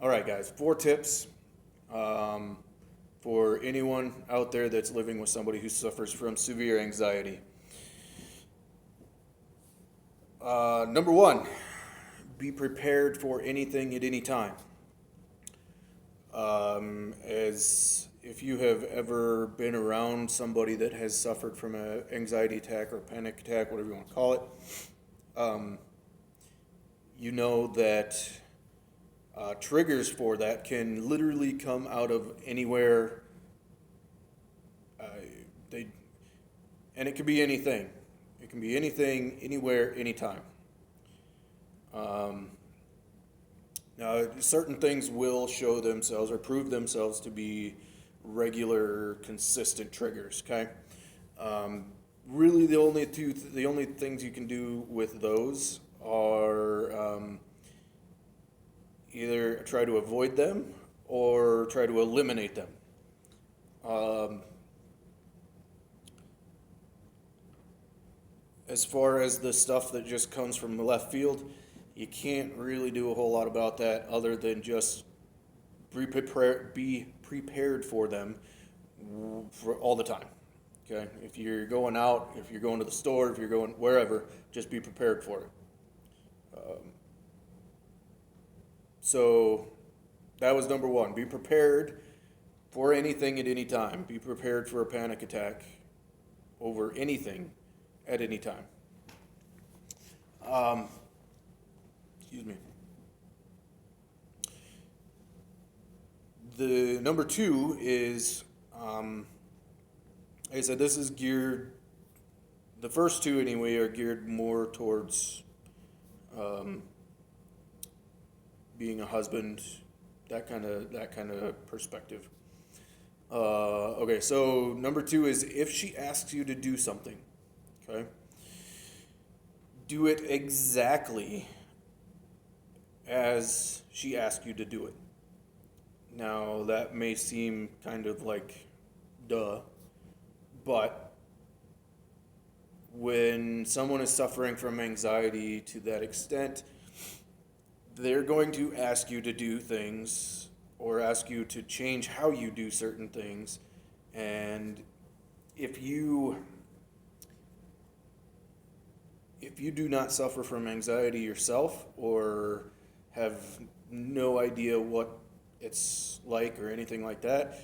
All right, guys, 4 tips um, for anyone out there that's living with somebody who suffers from severe anxiety. Number one, be prepared for anything at any time. As if you have ever been around somebody that has suffered from an anxiety attack or panic attack, whatever you want to call it, um, you know that triggers for that can literally come out of anywhere. Uh, they and it can be anything. It can be anything, anywhere, anytime. Um, Now, certain things will show themselves or prove themselves to be regular, consistent triggers. Okay, um, really, the only things you can do with those are either try to avoid them or try to eliminate them. Um, as far as the stuff that just comes from the left field, you can't really do a whole lot about that other than just be prepared for them for all the time. Okay, if you're going out, if you're going to the store, if you're going wherever, just be prepared for it. Um, so that was number one. Be prepared for anything at any time. Be prepared for a panic attack over anything at any time. Um, excuse me. The number two is, like I said, this is geared. The first two anyway are geared more towards um, being a husband, that kind of perspective. Okay, so number two is if she asks you to do something, okay, do it exactly as she asked you to do it. Now, that may seem kind of like duh, but when someone is suffering from anxiety to that extent, they're going to ask you to do things or ask you to change how you do certain things. And if you if you do not suffer from anxiety yourself or have no idea what it's like or anything like that,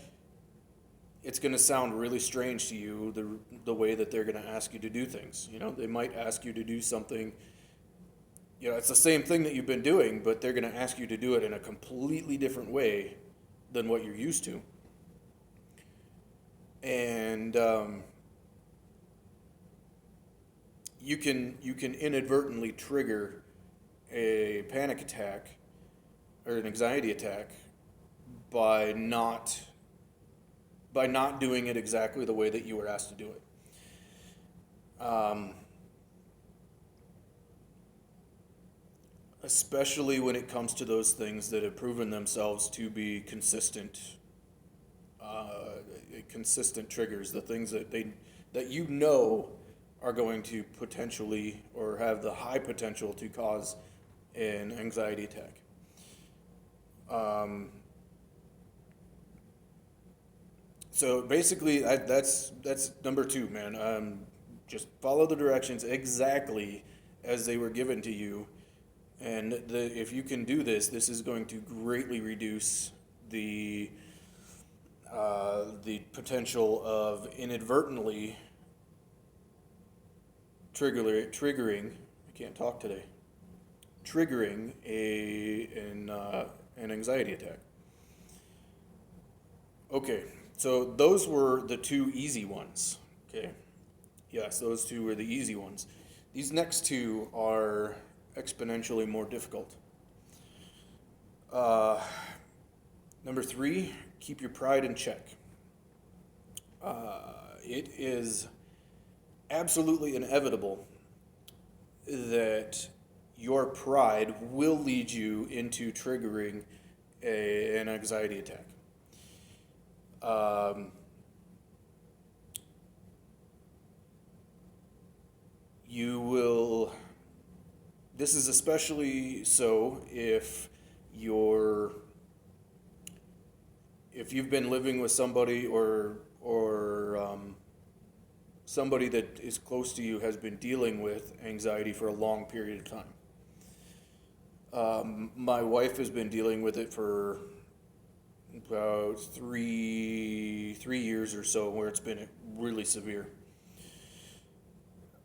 it's going to sound really strange to you the way that they're going to ask you to do things. You know, they might ask you to do something. You know, it's the same thing that you've been doing, but they're going to ask you to do it in a completely different way than what you're used to. And you can inadvertently trigger a panic attack or an anxiety attack by not doing it exactly the way that you were asked to do it. Especially when it comes to those things that have proven themselves to be consistent triggers, the things that you know are going to potentially or have the high potential to cause an anxiety attack. Um, so basically, that's number two, man. Just follow the directions exactly as they were given to you, and if you can do this, this is going to greatly reduce the potential of inadvertently triggering. I can't talk today. Triggering an anxiety attack. Okay, so those were the two easy ones. Okay, yes, those two were the easy ones. These next two are exponentially more difficult. Uh, Number three, keep your pride in check. It is absolutely inevitable that your pride will lead you into triggering an anxiety attack. Um, you will, this is especially so if you're if you've been living with somebody or somebody that is close to you has been dealing with anxiety for a long period of time. My wife has been dealing with it for about three years or so, where it's been really severe.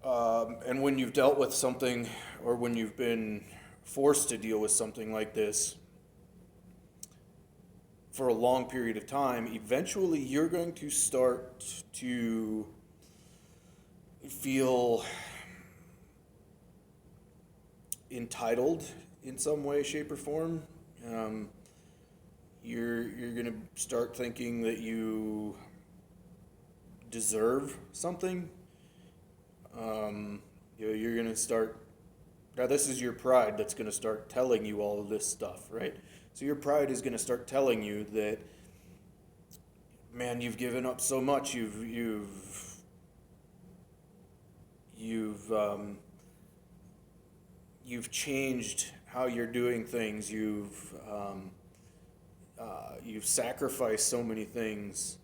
And when you've dealt with something, or when you've been forced to deal with something like this for a long period of time, eventually you're going to start to feel entitled in some way, shape, or form. You're going to start thinking that you deserve something. You're going to start. Now, this is your pride that's going to start telling you all of this stuff, right? So your pride is going to start telling you that, man, you've given up so much. You've changed how you're doing things. You've sacrificed so many things,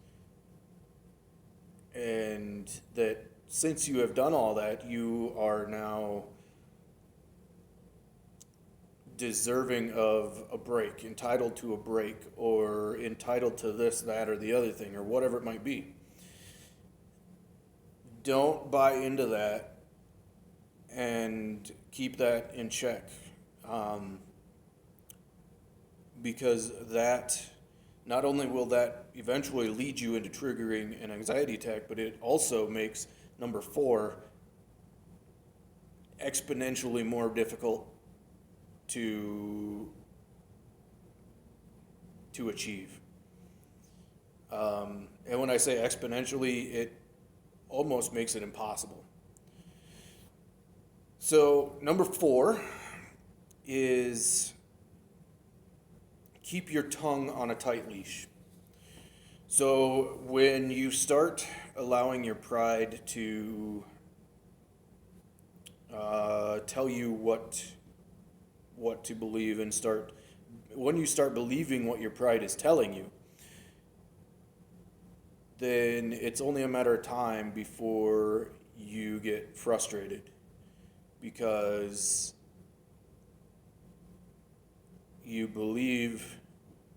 and that since you have done all that, you are now deserving of a break, entitled to a break, or entitled to this, that, or the other thing, or whatever it might be. Don't buy into that and keep that in check, because that, not only will that eventually lead you into triggering an anxiety attack, but it also makes number 4 exponentially more difficult to achieve. And when I say exponentially, it almost makes it impossible. So number 4 is keep your tongue on a tight leash. So when you start allowing your pride to tell you what to believe, and when you start believing what your pride is telling you, then it's only a matter of time before you get frustrated, because you believe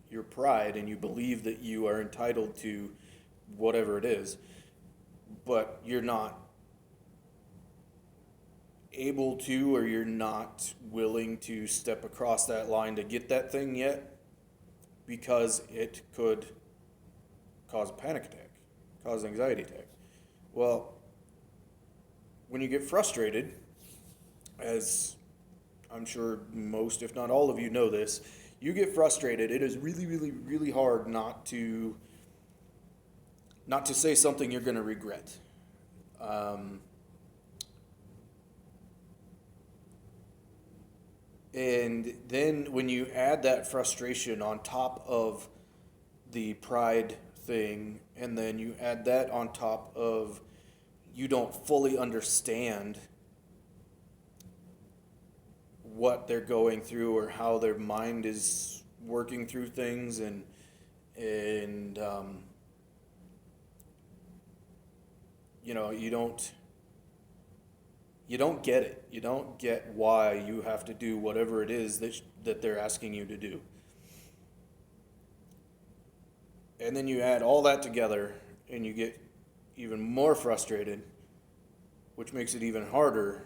your pride and you believe that you are entitled to whatever it is, but you're not able to, or you're not willing to step across that line to get that thing yet, because it could cause a panic attack, cause an anxiety attack. Well, when you get frustrated, as I'm sure most, if not all of you know this, you get frustrated, it is really, really, really hard not to say something you're going to regret. And then when you add that frustration on top of the pride thing, and then you add that on top of you don't fully understand what they're going through or how their mind is working through things, and you don't get it. You don't get why you have to do whatever it is that they're asking you to do. And then you add all that together and you get even more frustrated, which makes it even harder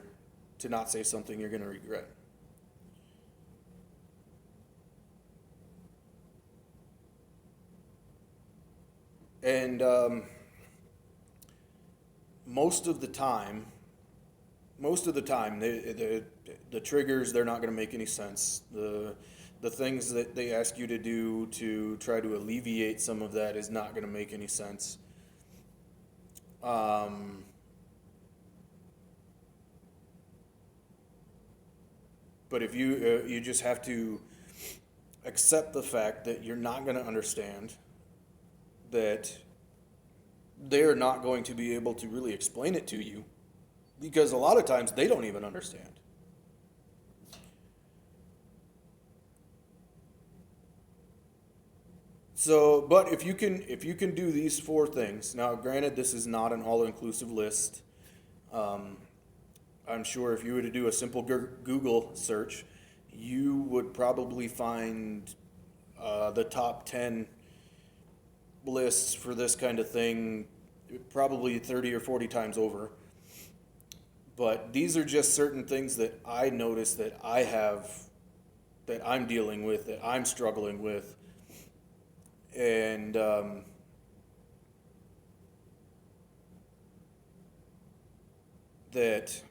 to not say something you're going to regret. And most of the time, the triggers, they're not going to make any sense. The things that they ask you to do to try to alleviate some of that is not going to make any sense. But if you just have to accept the fact that you're not going to understand, that they're not going to be able to really explain it to you, because a lot of times they don't even understand. So, but if you can do these four things, now granted, this is not an all-inclusive list. Um, I'm sure if you were to do a simple Google search, you would probably find the top 10 lists for this kind of thing probably 30 or 40 times over. But these are just certain things that I notice that I have, that I'm dealing with, that I'm struggling with. And that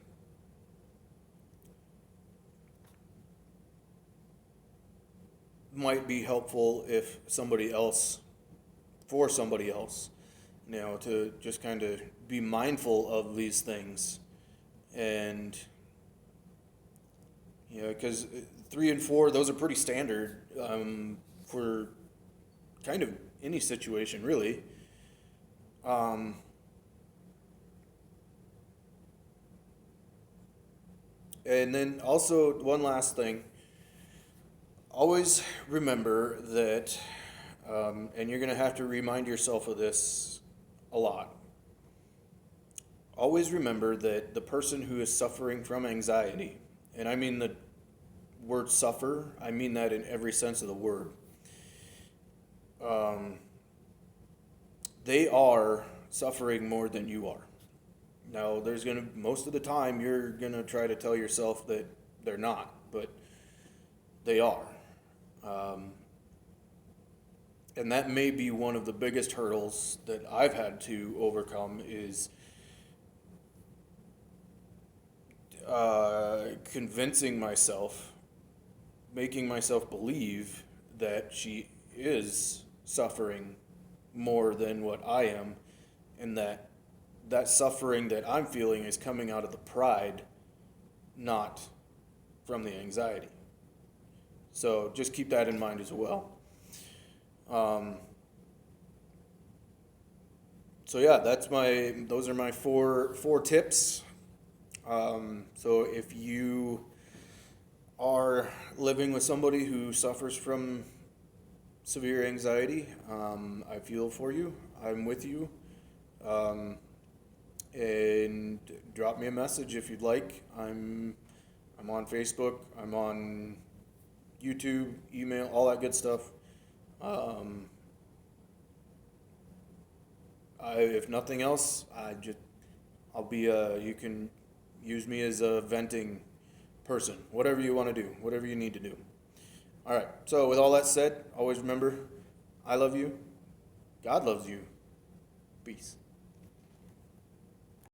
might be helpful if somebody else, for somebody else, to just kind of be mindful of these things. And, because 3 and 4, those are pretty standard for kind of any situation, really. Um, and then also, one last thing, always remember that, and you're going to have to remind yourself of this a lot. Always remember that the person who is suffering from anxiety, and I mean the word suffer, I mean that in every sense of the word, um, they are suffering more than you are. Now, most of the time, you're going to try to tell yourself that they're not, but they are. Um, and that may be one of the biggest hurdles that I've had to overcome is convincing myself, making myself believe that she is suffering more than what I am, and that suffering that I'm feeling is coming out of the pride, not from the anxiety. So just keep that in mind as well. Um, so yeah, those are my four tips. So if you are living with somebody who suffers from severe anxiety, I feel for you. I'm with you. Um, and drop me a message if you'd like. I'm on Facebook. I'm on YouTube, email, all that good stuff. Um, if nothing else, I'll be you can use me as a venting person. Whatever you want to do, whatever you need to do. All right. So with all that said, always remember, I love you. God loves you. Peace.